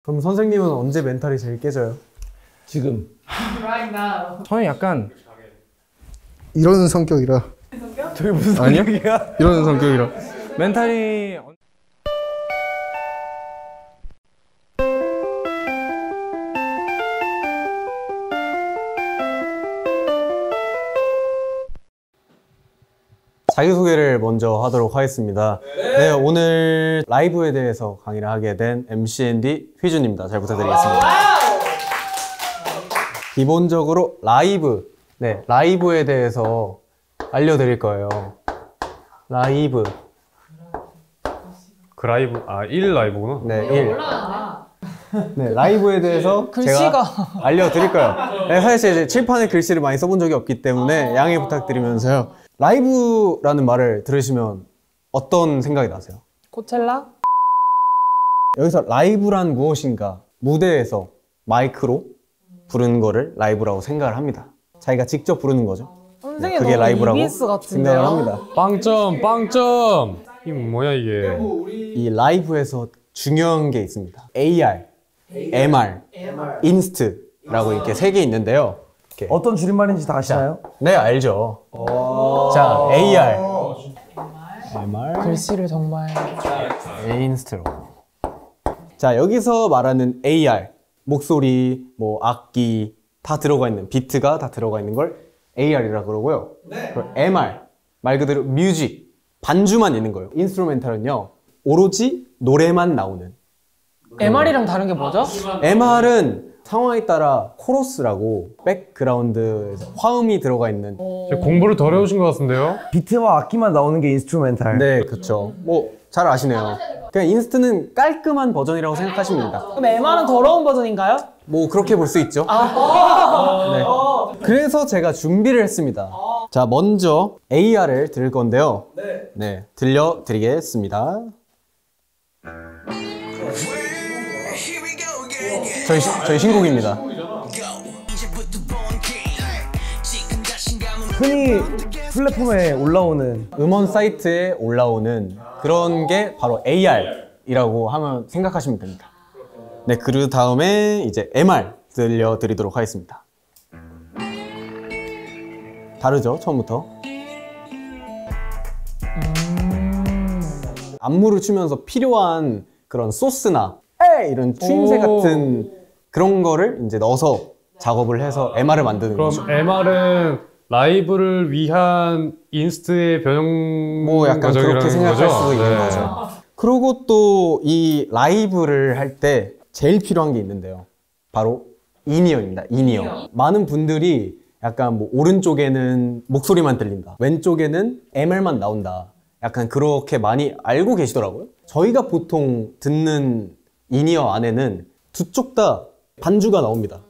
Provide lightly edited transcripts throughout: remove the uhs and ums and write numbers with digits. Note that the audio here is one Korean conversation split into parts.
그럼 선생님은 언제 멘탈이 제일 깨져요? 지금. Right now. 저는 약간 이러는 성격이라. 저게 무슨 성격이야? 이러는 성격이라. 멘탈이 자기소개를 먼저 하도록 하겠습니다. 네, 오늘 라이브에 대해서 강의를 하게 된 MC&D 휘준입니다. 잘 부탁드리겠습니다. 기본적으로 라이브에 대해서 알려드릴 거예요. 라이브. 그 라이브, 아, 1 라이브구나. 네, 1. 네, 라이브에 대해서 제가 알려드릴 거예요. 네, 사실 이제 칠판에 글씨를 많이 써본 적이 없기 때문에 양해 부탁드리면서요. 라이브라는 말을 들으시면 어떤 생각이 나세요? 코첼라? 여기서 라이브란 무엇인가? 무대에서 마이크로 부르는 거를 라이브라고 생각을 합니다. 자기가 직접 부르는 거죠. 선생님 그게 너무 라이브라고 EBS 같은데요? 생각을 합니다. 빵점, 빵점! 이 뭐야, 이게. 이 라이브에서 중요한 게 있습니다. AR, MR, 인스트라고 이렇게 세 개 있는데요. 이렇게. 어떤 줄임말인지 다 아시나요? 네, 알죠. 자, AR, MR, 글씨를 정말 인스트로. 자, 여기서 말하는 AR, 목소리, 뭐 악기 다 들어가 있는, 비트가 다 들어가 있는 걸 AR이라고 그러고요. 그리고 MR, 말 그대로 뮤직, 반주만 있는 거예요. 인스트루멘탈은요, 오로지 노래만 나오는. MR이랑 다른 게 뭐죠? MR은 상황에 따라 코러스라고 백그라운드에서 화음이 들어가 있는. 공부를 덜 해오신 것 같은데요? 비트와 악기만 나오는 게 인스트루멘탈. 네, 그쵸. 뭐 잘 아시네요. 그냥 인스트는 깔끔한 버전이라고 생각하시면 됩니다. 그럼 MR은 더러운 버전인가요? 뭐 그렇게 볼 수 있죠. 네. 그래서 제가 준비를 했습니다. 자, 먼저 AR을 들을 건데요. 네, 들려드리겠습니다. 저희 신곡입니다. 흔히 플랫폼에 올라오는 음원 사이트에 올라오는 그런 게 바로 AR이라고 하면 생각하시면 됩니다. 네, 그 다음에 이제 MR 들려드리도록 하겠습니다. 다르죠, 처음부터? 안무를 추면서 필요한 그런 소스나 이런 추임새 같은 그런 거를 이제 넣어서 작업을 해서 MR을 만드는 그럼 거죠. MR은 라이브를 위한 인스트의 변형 뭐 약간 그렇게 생각할 수도 있는 거죠. 그리고 또 이 라이브를 할 때 제일 필요한 게 있는데요. 바로 인이어입니다. 인이어. 많은 분들이 약간 뭐 오른쪽에는 목소리만 들린다, 왼쪽에는 MR만 나온다, 약간 그렇게 많이 알고 계시더라고요. 저희가 보통 듣는 인이어 안에는 두 쪽 다 반주가 나옵니다.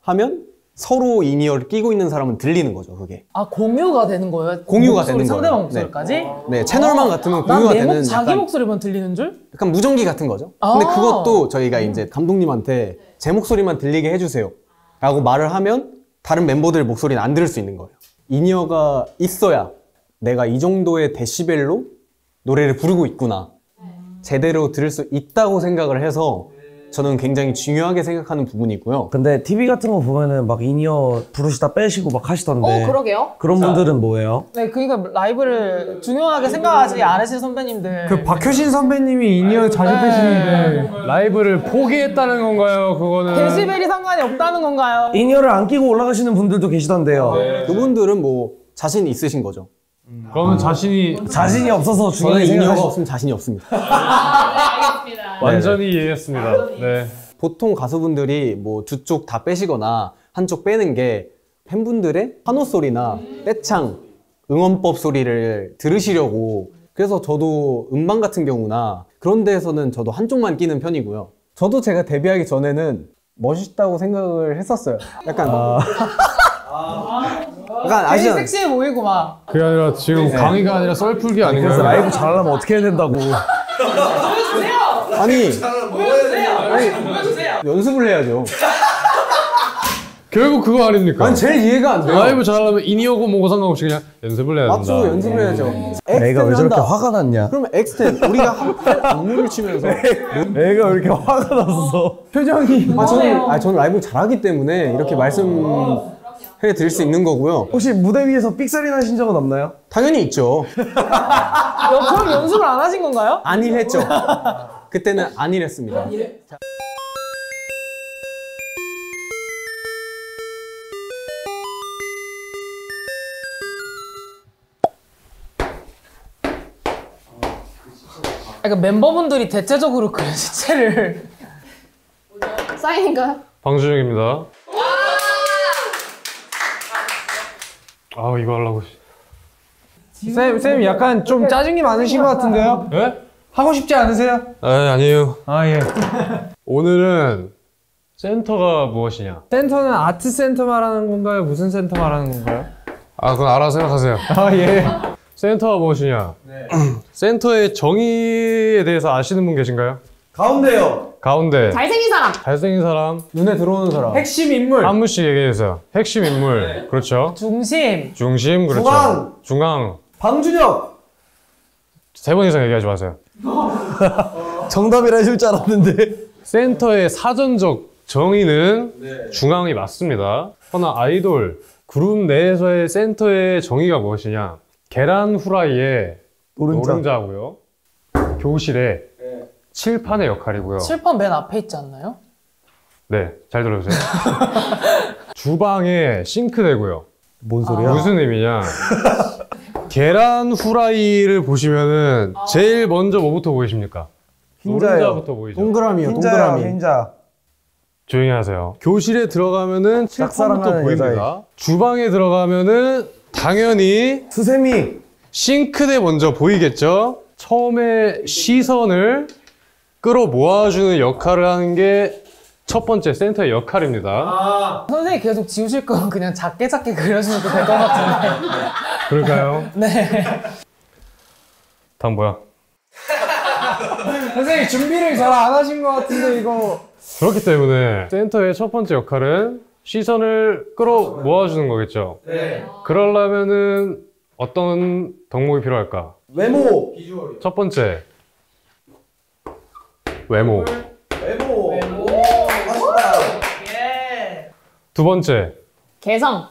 하면 서로 인이어를 끼고 있는 사람은 들리는 거죠, 그게. 공유가 되는 거예요? 공유가 목소리, 되는 거예요. 상대방 목소리까지? 네, 채널만 같으면 공유가 되는 자기 약간, 목소리만 들리는 줄? 약간 무전기 같은 거죠. 근데 그것도 저희가 이제 감독님한테 제 목소리만 들리게 해주세요 라고 말을 하면 다른 멤버들 목소리는 안 들을 수 있는 거예요. 인이어가 있어야 내가 이 정도의 데시벨로 노래를 부르고 있구나, 제대로 들을 수 있다고 생각을 해서 저는 굉장히 중요하게 생각하는 부분이고요. 근데 TV 같은 거 보면은 막 인이어 부르시다 빼시고 막 하시던데 그러게요. 그런 분들은 뭐예요? 네, 그러니까 라이브를 중요하게 생각하지 않으신 선배님들. 그 박효신 선배님이 인이어 자주 빼시는데 라이브를 포기했다는 건가요? 그거는 데시벨이 상관이 없다는 건가요? 인이어를 안 끼고 올라가시는 분들도 계시던데요. 그분들은 뭐 자신 있으신 거죠. 그러면 자신이 없어서 저는 중요하게 인이어가 생각하시... 없으면 자신이 없습니다. 완전히 이해했습니다. 네. 보통 가수분들이 뭐 두 쪽 다 빼시거나 한쪽 빼는 게 팬분들의 환호 소리나 떼창, 응원법 소리를 들으시려고, 그래서 저도 음반 같은 경우나 그런 데에서는 저도 한쪽만 끼는 편이고요. 저도 제가 데뷔하기 전에는 멋있다고 생각을 했었어요. 약간 약간 되게 아시잖아요. 섹시해 보이고 막. 그게 아니라 지금 강의가 아니라 썰풀기 아닌가요? 그래서 라이브 잘하려면 어떻게 해야 된다고. 아니 연습을 해야죠. 결국 그거 아닙니까? 난 제일 이해가 안 돼요. 라이브 잘하려면 인이어고 뭐고 상관없이 그냥 연습을 해야 된다. 맞죠, 연습을 해야죠. 애가 왜 저렇게 한다. 화가 났냐? 그러면 엑스텐 우리가 한팔 안무를 치면서 애가 왜 이렇게 화가 났어? 표정이. 저는 라이브 잘하기 때문에 이렇게 말씀해 드릴 수 있는 거고요. 혹시 무대 위에서 삑사리 나신 적은 없나요? 당연히 있죠. 그럼 연습을 안 하신 건가요? 안일했죠. 그때는 안일했습니다. 그러니까 멤버분들이 대체적으로 그 시체를 사인인가요? 방수정입니다. 아 이거 하려고. 쌤 약간 좀 짜증이 많으신 것 같은데요? 예? 하고 싶지 않으세요? 아니에요. 아 예. 오늘은 센터가 무엇이냐? 센터는 아트 센터 말하는 건가요? 무슨 센터 말하는 건가요? 아 그건 알아서 생각하세요. 아 예. 센터가 무엇이냐? 센터의 정의에 대해서 아시는 분 계신가요? 가운데요. 가운데 잘생긴 사람. 잘생긴 사람 눈에 들어오는 사람. 핵심 인물. 한 분씩 얘기해주세요. 핵심 인물 그렇죠. 중심. 중심 그렇죠. 중앙. 중앙 방준혁. 3번 이상 얘기하지 마세요. 정답이라 해줄 줄 알았는데. 센터의 사전적 정의는 중앙이 맞습니다. 허나 아이돌 그룹 내에서의 센터의 정의가 무엇이냐? 계란 후라이의 노른자고요. 교실의 칠판의 역할이고요. 칠판 맨 앞에 있지 않나요? 네, 잘 들어주세요. 주방의 싱크대고요. 뭔 소리야? 무슨 의미냐? 계란 후라이를 보시면은 제일 먼저 뭐부터 보이십니까? 흰자요. 노른자부터 보이죠. 동그라미요, 흰자요, 동그라미. 흰자. 조용히 하세요. 교실에 들어가면은 칠판부터 짝사랑하는 보입니다. 여자애. 주방에 들어가면은 당연히 수세미. 싱크대 먼저 보이겠죠? 처음에 시선을 끌어모아주는 역할을 하는 게 첫 번째 센터의 역할입니다. 선생님이 계속 지우실 거면 그냥 작게 그려주셔도 될 것 같은데. 그럴까요? 네. 다음 뭐야? 선생님 준비를 잘 안 하신 것 같은데 이거. 그렇기 때문에 센터의 첫 번째 역할은 시선을 끌어모아주는 거겠죠? 네. 그러려면은 어떤 덕목이 필요할까? 외모. 첫 번째 외모. 외모. 두 번째 개성.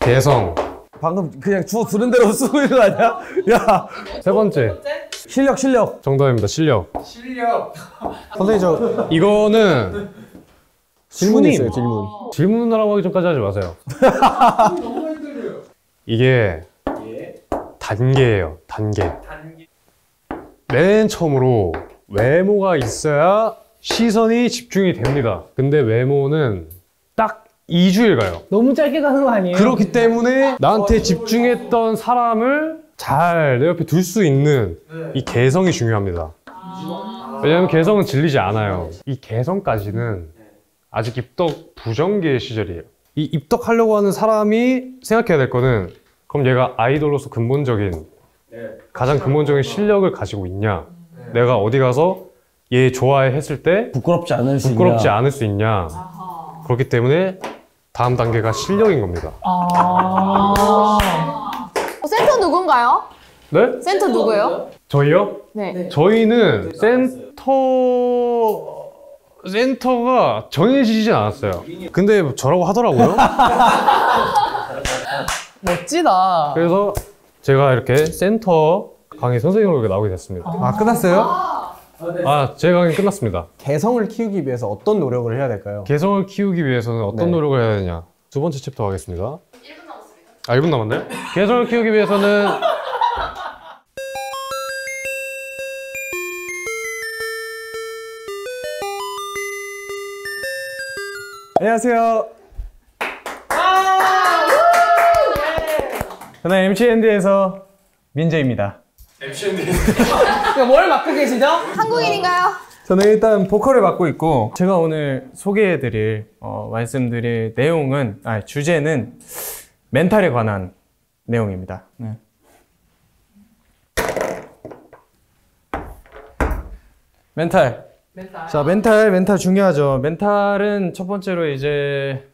개성. 방금 그냥 주워 들은 대로 쓰고 있는 거 아니야? 야. 세 번째 실력. 정답입니다. 실력. 선생님 저 이거는 질문 순임. 있어요, 질문. 질문을 하기 전까지 하지 마세요. 이게 단계예요. 단계. 맨 처음으로 외모가 있어야 시선이 집중이 됩니다. 근데 외모는 딱 2주일 가요. 너무 짧게 가는 거 아니에요? 그렇기 때문에 나한테 집중했던 사람을 잘 내 옆에 둘 수 있는 이 개성이 중요합니다. 왜냐면 개성은 질리지 않아요. 이 개성까지는 아직 입덕 부정기의 시절이에요. 이 입덕하려고 하는 사람이 생각해야 될 거는 그럼 얘가 아이돌로서 근본적인 가장 근본적인 실력을 가지고 있냐, 내가 어디 가서 얘 좋아해 했을 때 부끄럽지 않을 부끄럽지 않을 수 있냐. 그렇기 때문에 다음 단계가 실력인 겁니다. 센터 누군가요? 네? 센터 누구예요? 저희요? 네. 저희는 센터가 정해지진 않았어요. 근데 저라고 하더라고요. 멋지다. 그래서 제가 이렇게 센터 강의 선생님으로 이렇게 나오게 됐습니다. 아 끝났어요? 아, 제 강의 끝났습니다. 개성을 키우기 위해서 어떤 노력을 해야 될까요? 개성을 키우기 위해서는 어떤 네. 노력을 해야 되냐. 두 번째 챕터 가겠습니다. 1분 남았습니다. 아, 1분 남았나요? 개성을 키우기 위해서는 안녕하세요. 저는 MCND에서 민재입니다. 그러니까 뭘 맡고 계시죠? 한국인인가요? 저는 일단 보컬을 맡고 있고 제가 오늘 소개해드릴 말씀드릴 내용은 주제는 멘탈에 관한 내용입니다. 네. 멘탈 자, 멘탈 중요하죠. 멘탈은 첫 번째로 이제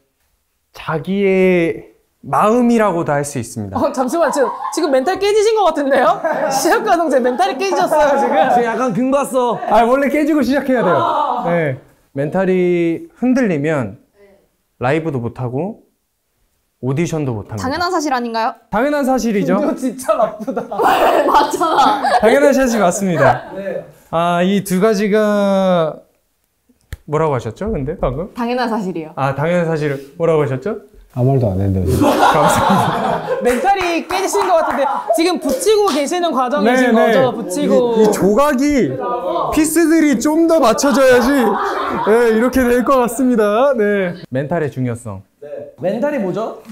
자기의 마음이라고도 할 수 있습니다. 잠시만 지금 멘탈 깨지신 것 같은데요? 시작과 동시에 멘탈이 깨지셨어요 지금. 지금 약간 금 갔어. 아, 원래 깨지고 시작해야 돼요. 네. 멘탈이 흔들리면 라이브도 못하고 오디션도 못합니다. 당연한 사실 아닌가요? 당연한 사실이죠. 이거 진짜 나쁘다. 맞잖아. 당연한 사실 맞습니다. 아, 이 두 가지가 뭐라고 하셨죠? 근데 방금? 당연한 사실이요. 아, 당연한 사실을 뭐라고 하셨죠? 아무 말도 안 했는데. 멘탈이 깨지신 것 같은데 지금 붙이고 계시는 과정이신 거죠? 붙이고. 이 조각이 피스들이 좀 더 맞춰져야지 네, 이렇게 될 것 같습니다. 네. 멘탈의 중요성. 멘탈이 뭐죠?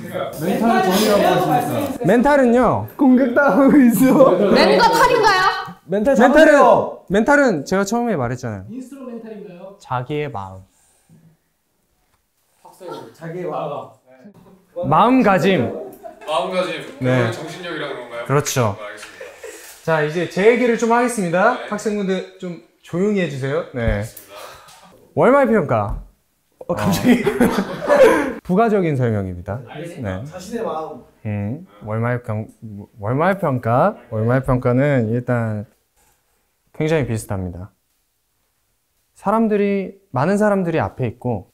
멘탈은요. 공격당하고 있어. 멘과 탈인가요? 멘탈 잡으세요. 멘탈은 제가 처음에 말했잖아요. 인스트루멘탈인가요? 자기의 마음. 자기의 마음. 마음가짐. 네. 정신력이라는 건가요? 그렇죠. 알겠습니다. 자, 이제 제 얘기를 좀 하겠습니다. 학생분들 좀 조용히 해주세요. 네. 월말 평가. 갑자기. 부가적인 설명입니다. 네. 자신의 마음. 월말 평가는 일단 굉장히 비슷합니다. 많은 사람들이 앞에 있고,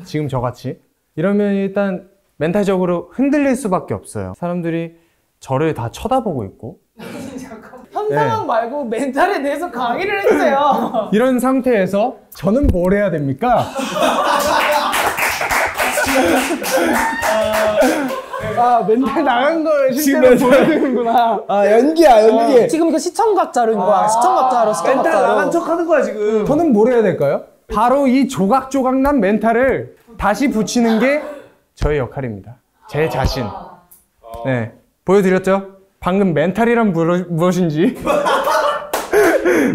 지금 저같이. 이러면 일단 멘탈적으로 흔들릴 수밖에 없어요. 사람들이 저를 다 쳐다보고 있고. 현 상황 말고 멘탈에 대해서 강의를 해주세요. 이런 상태에서 저는 뭘 해야 됩니까? 아, 멘탈 나간 걸 실제로 보여주는구나. 아, 연기. 지금 이거 시청각자로인 거야. 시청각자로. 멘탈 나간 척 하는 거야, 지금. 저는 뭘 해야 될까요? 바로 이 조각조각난 멘탈을 다시 붙이는 게 저의 역할입니다. 제 자신. 네. 보여드렸죠? 방금 멘탈이란 무엇인지.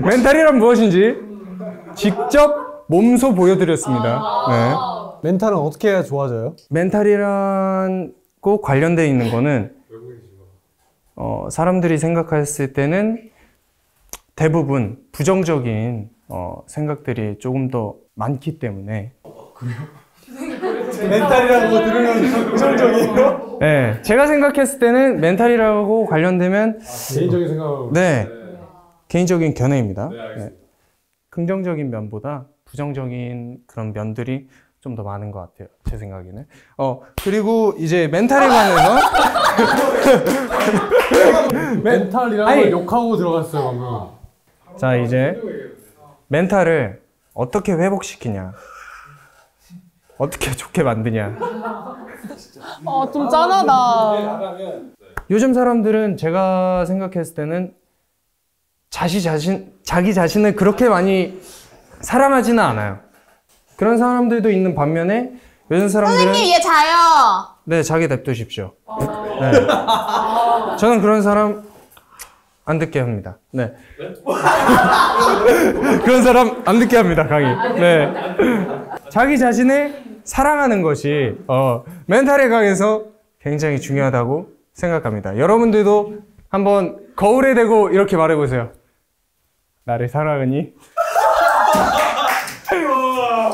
멘탈이란 무엇인지 직접 몸소 보여드렸습니다. 네. 멘탈은 어떻게 해야 좋아져요? 멘탈이란고 관련되어 있는 거는 사람들이 생각했을 때는 대부분 부정적인 생각들이 조금 더 많기 때문에. 멘탈이라는 거 들으면 부정적이에요? 네, 제가 생각했을 때는 멘탈이라고 관련되면 개인적인 생각으로. 네, 개인적인 견해입니다. 네. 긍정적인 면보다 부정적인 그런 면들이 좀 더 많은 것 같아요. 제 생각에는. 그리고 이제 멘탈에 관해서 멘탈이라는 걸 욕하고 들어갔어요, 방금. 자, 이제 멘탈을 어떻게 회복시키냐, 어떻게 좋게 만드냐. 좀 짠하다. 요즘 사람들은 제가 생각했을 때는 자기 자신을 그렇게 많이 사랑하지는 않아요. 그런 사람들도 있는 반면에 요즘 사람들은 선생님 얘 자요. 네, 자기 냅두십시오. 네. 저는 그런 사람 안 듣게 합니다. 네. 그런 사람 안 듣게 합니다, 강의. 네. 자기 자신을 사랑하는 것이 멘탈에 관해서 굉장히 중요하다고 생각합니다. 여러분들도 한번 거울에 대고 이렇게 말해보세요. 나를 사랑하니?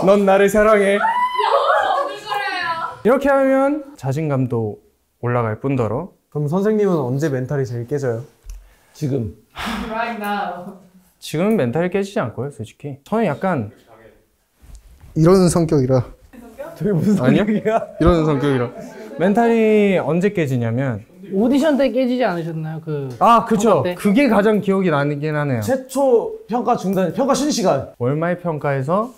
넌 나를 사랑해. 이렇게 하면 자신감도 올라갈 뿐더러. 그럼 선생님은 언제 멘탈이 제일 깨져요? 지금. 지금은 멘탈이 깨지지 않고요, 솔직히. 저는 약간 이런 성격이라. 아니요? 이런 성격이라. 멘탈이 언제 깨지냐면 오디션 때 깨지지 않으셨나요? 그쵸. 때? 그게 가장 기억이 나긴 하네요. 최초 평가 중단, 평가 쉬는 시간. 월말 평가에서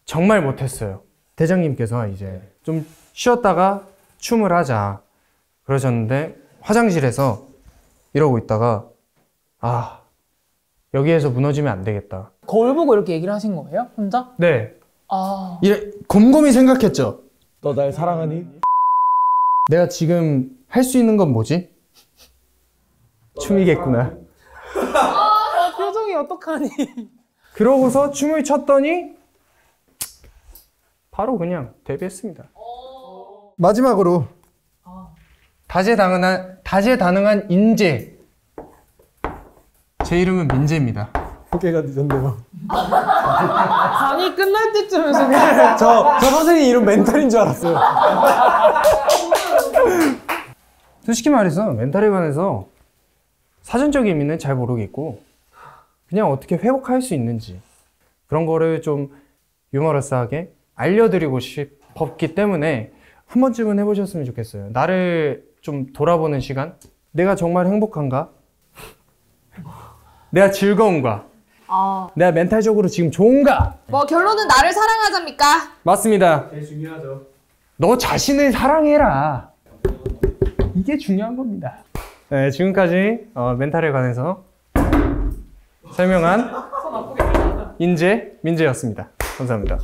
정말 못했어요. 대장님께서 이제 좀 쉬었다가 춤을 하자 그러셨는데 화장실에서 이러고 있다가 여기에서 무너지면 안 되겠다. 거울 보고 이렇게 얘기를 하신 거예요? 혼자? 네. 아. 곰곰이 생각했죠. 너 날 사랑하니? 내가 지금 할 수 있는 건 뭐지? 춤이겠구나. 표정이 어떡하니? 그러고서 춤을 췄더니 바로 그냥 데뷔했습니다. 마지막으로 다재다능한 인재. 제 이름은 민재입니다. 소개가 늦었네요. 강의 끝날 때쯤에 그냥 저 선생님 이름 멘탈인 줄 알았어요. 솔직히 말해서 멘탈에 관해서 사전적인 의미는 잘 모르겠고 그냥 어떻게 회복할 수 있는지 그런 거를 좀 유머러스하게 알려드리고 싶었기 때문에 한 번쯤은 해보셨으면 좋겠어요. 나를 좀 돌아보는 시간? 내가 정말 행복한가? 내가 즐거운가? 내가 멘탈적으로 지금 좋은가? 뭐 결론은 나를 사랑하자입니까? 맞습니다. 제일 중요하죠. 너 자신을 사랑해라. 이게 중요한 겁니다. 네, 지금까지 멘탈에 관해서 설명한 민재였습니다. 감사합니다.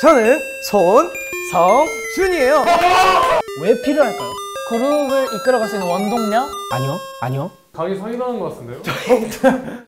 저는 손성준이에요. 왜 필요할까요? 그룹을 이끌어갈 수 있는 원동력? 아니요. 강의 사기당한 것 같은데요?